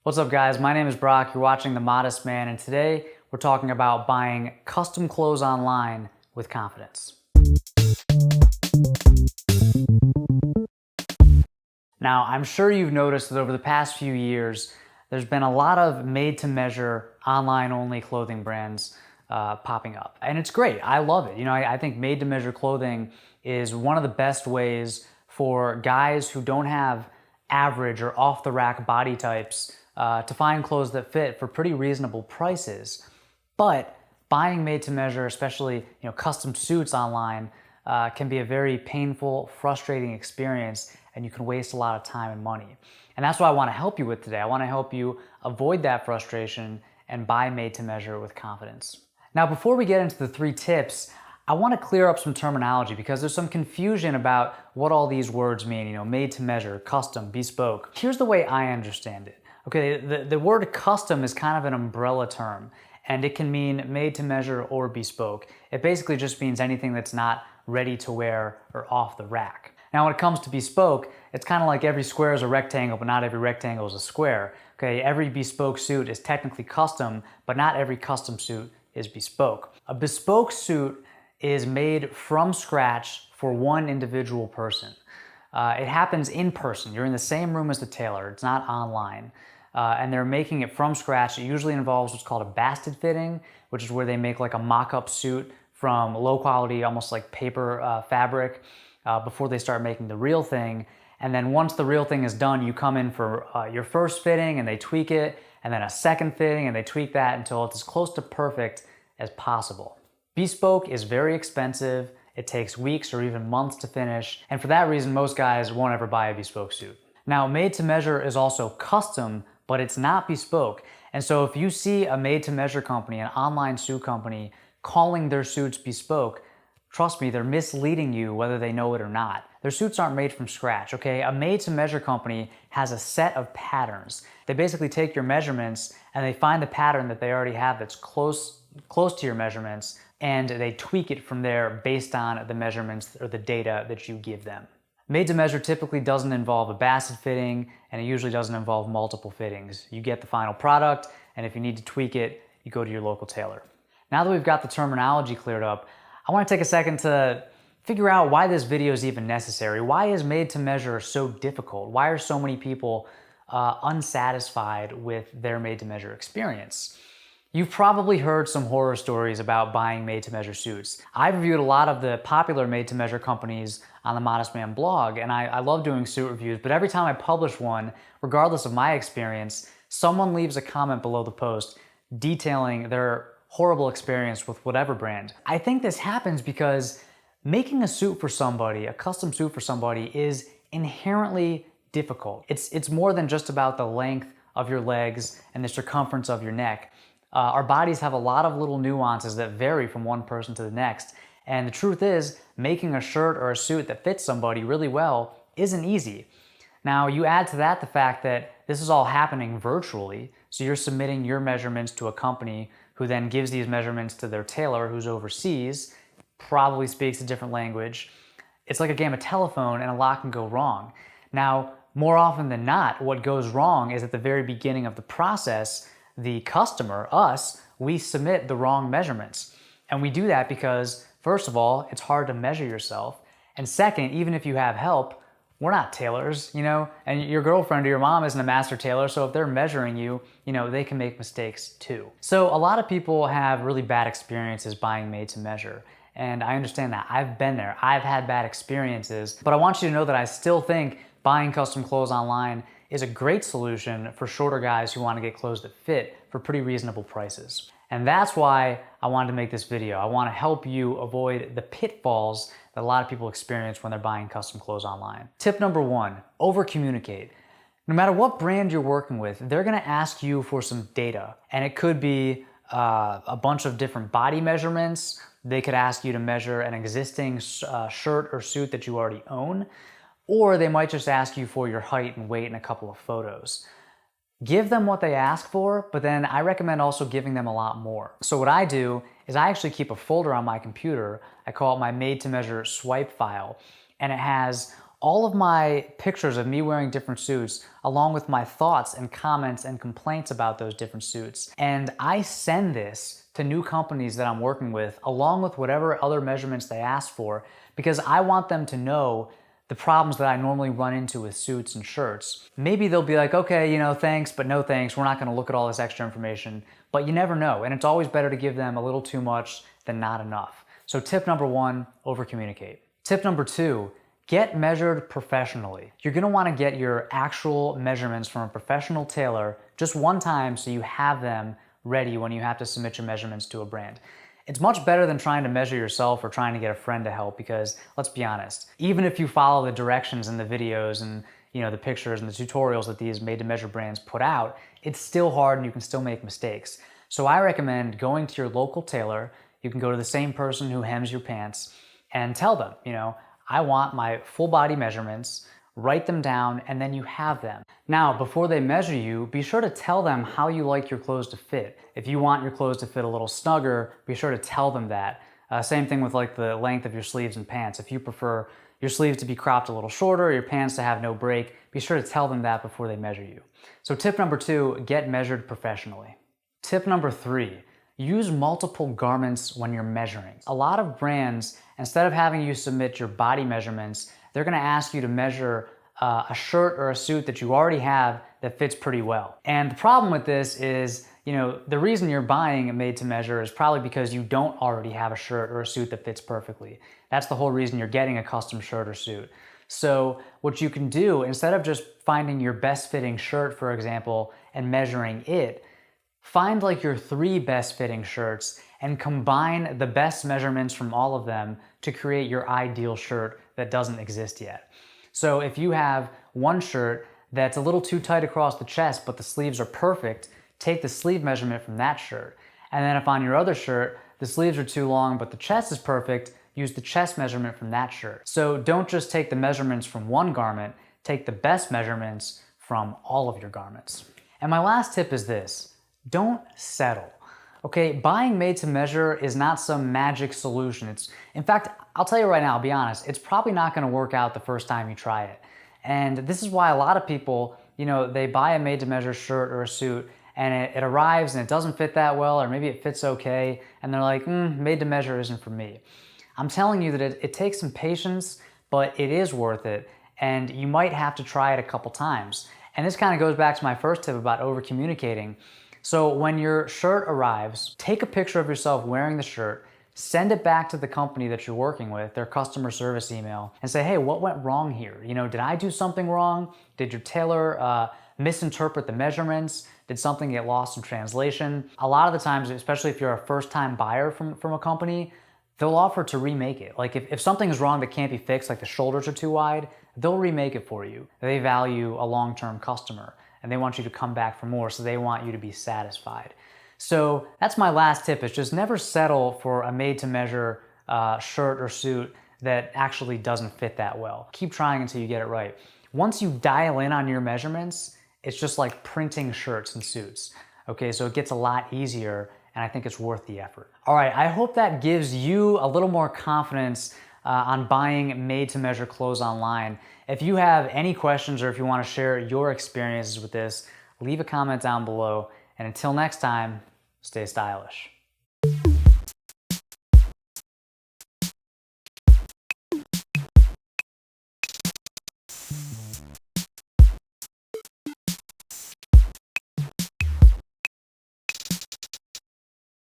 What's up guys, my name is Brock, you're watching The Modest Man, and today we're talking about buying custom clothes online with confidence. Now, I'm sure you've noticed that over the past few years, there's been a lot of made-to-measure, online-only clothing brands popping up. And it's great, I love it. I think made-to-measure clothing is one of the best ways for guys who don't have average or off-the-rack body types to find clothes that fit for pretty reasonable prices. But buying made to measure, especially custom suits online, can be a very painful, frustrating experience, and you can waste a lot of time and money. And that's what I want to help you with today. I want to help you avoid that frustration and buy made to measure with confidence. Now, before we get into the 3 tips, I want to clear up some terminology because there's some confusion about what all these words mean, made to measure, custom, bespoke. Here's the way I understand it. Okay, the word custom is kind of an umbrella term, and it can mean made to measure or bespoke. It basically just means anything that's not ready to wear or off the rack. Now, when it comes to bespoke, it's kind of like every square is a rectangle, but not every rectangle is a square. Okay, every bespoke suit is technically custom, but not every custom suit is bespoke. A bespoke suit is made from scratch for one individual person. It happens in person. You're in the same room as the tailor. It's not online. And they're making it from scratch. It usually involves what's called a basted fitting, which is where they make like a mock-up suit from low quality, almost like paper fabric, before they start making the real thing. And then once the real thing is done, you come in for your first fitting and they tweak it, and then a second fitting and they tweak that until it's as close to perfect as possible. Bespoke is very expensive. It takes weeks or even months to finish. And for that reason, most guys won't ever buy a bespoke suit. Now, made to measure is also custom, but it's not bespoke. And so if you see a made-to-measure company, an online suit company, calling their suits bespoke, trust me, they're misleading you whether they know it or not. Their suits aren't made from scratch, okay? A made-to-measure company has a set of patterns. They basically take your measurements and they find the pattern that they already have that's close to your measurements, and they tweak it from there based on the measurements or the data that you give them. Made to measure typically doesn't involve a basted fitting, and it usually doesn't involve multiple fittings. You get the final product, and if you need to tweak it, you go to your local tailor. Now that we've got the terminology cleared up, I want to take a second to figure out why this video is even necessary. Why is made to measure so difficult? Why are so many people unsatisfied with their made to measure experience? You've probably heard some horror stories about buying made-to-measure suits. I've reviewed a lot of the popular made-to-measure companies on the Modest Man blog, and I love doing suit reviews, but every time I publish one, regardless of my experience, someone leaves a comment below the post detailing their horrible experience with whatever brand. I think this happens because making a suit for somebody, a custom suit for somebody, is inherently difficult. It's more than just about the length of your legs and the circumference of your neck. Our bodies have a lot of little nuances that vary from one person to the next. And the truth is, making a shirt or a suit that fits somebody really well isn't easy. Now, you add to that the fact that this is all happening virtually, so you're submitting your measurements to a company who then gives these measurements to their tailor who's overseas, probably speaks a different language. It's like a game of telephone, and a lot can go wrong. Now, more often than not, what goes wrong is at the very beginning of the process, the customer, us, we submit the wrong measurements. And we do that because, first of all, it's hard to measure yourself. And second, even if you have help, we're not tailors, and your girlfriend or your mom isn't a master tailor, so if they're measuring you, they can make mistakes too. So a lot of people have really bad experiences buying made to measure. And I understand that. I've been there. I've had bad experiences. But I want you to know that I still think buying custom clothes online is a great solution for shorter guys who want to get clothes that fit for pretty reasonable prices. And that's why I wanted to make this video. I want to help you avoid the pitfalls that a lot of people experience when they're buying custom clothes online. Tip number 1, overcommunicate. No matter what brand you're working with, they're going to ask you for some data. And it could be a bunch of different body measurements. They could ask you to measure an existing shirt or suit that you already own. Or they might just ask you for your height and weight in a couple of photos. Give them what they ask for, but then I recommend also giving them a lot more. So what I do is I actually keep a folder on my computer. I call it my made to measure swipe file, and it has all of my pictures of me wearing different suits, along with my thoughts and comments and complaints about those different suits. And I send this to new companies that I'm working with, along with whatever other measurements they ask for, because I want them to know the problems that I normally run into with suits and shirts. Maybe they'll be like, okay, thanks, but no thanks. We're not gonna look at all this extra information, but you never know. And it's always better to give them a little too much than not enough. So tip number 1, over-communicate. Tip number 2, get measured professionally. You're gonna wanna get your actual measurements from a professional tailor just one time so you have them ready when you have to submit your measurements to a brand. It's much better than trying to measure yourself or trying to get a friend to help, because let's be honest, even if you follow the directions in the videos and the pictures and the tutorials that these made-to-measure brands put out, it's still hard and you can still make mistakes. So I recommend going to your local tailor. You can go to the same person who hems your pants and tell them, I want my full body measurements, write them down, and then you have them. Now, before they measure you, be sure to tell them how you like your clothes to fit. If you want your clothes to fit a little snugger, be sure to tell them that. Same thing with like the length of your sleeves and pants. If you prefer your sleeves to be cropped a little shorter, your pants to have no break, be sure to tell them that before they measure you. So tip number 2, get measured professionally. Tip number 3, use multiple garments when you're measuring. A lot of brands, instead of having you submit your body measurements, they're gonna ask you to measure a shirt or a suit that you already have that fits pretty well. And the problem with this is, the reason you're buying a made to measure is probably because you don't already have a shirt or a suit that fits perfectly. That's the whole reason you're getting a custom shirt or suit. So what you can do, instead of just finding your best fitting shirt, for example, and measuring it, find like your 3 best fitting shirts and combine the best measurements from all of them to create your ideal shirt that doesn't exist yet. So if you have one shirt that's a little too tight across the chest, but the sleeves are perfect, take the sleeve measurement from that shirt. And then if on your other shirt, the sleeves are too long, but the chest is perfect, use the chest measurement from that shirt. So don't just take the measurements from one garment, take the best measurements from all of your garments. And my last tip is this: don't settle. Okay, buying made to measure is not some magic solution. In fact, I'll tell you right now, I'll be honest, it's probably not gonna work out the first time you try it. And this is why a lot of people, they buy a made to measure shirt or a suit and it arrives and it doesn't fit that well, or maybe it fits okay, and they're like, made to measure isn't for me. I'm telling you that it takes some patience, but it is worth it, and you might have to try it a couple times. And this kind of goes back to my first tip about over-communicating. So when your shirt arrives, take a picture of yourself wearing the shirt, send it back to the company that you're working with, their customer service email, and say, hey, what went wrong here? Did I do something wrong? Did your tailor misinterpret the measurements? Did something get lost in translation? A lot of the times, especially if you're a first-time buyer from a company, they'll offer to remake it. Like if something is wrong that can't be fixed, like the shoulders are too wide, they'll remake it for you. They value a long-term customer and they want you to come back for more, so they want you to be satisfied. So that's my last tip, is just never settle for a made-to-measure shirt or suit that actually doesn't fit that well. Keep trying until you get it right. Once you dial in on your measurements, it's just like printing shirts and suits. Okay, so it gets a lot easier, and I think it's worth the effort. All right, I hope that gives you a little more confidence on buying made-to-measure clothes online. If you have any questions or if you want to share your experiences with this, leave a comment down below. And until next time, stay stylish.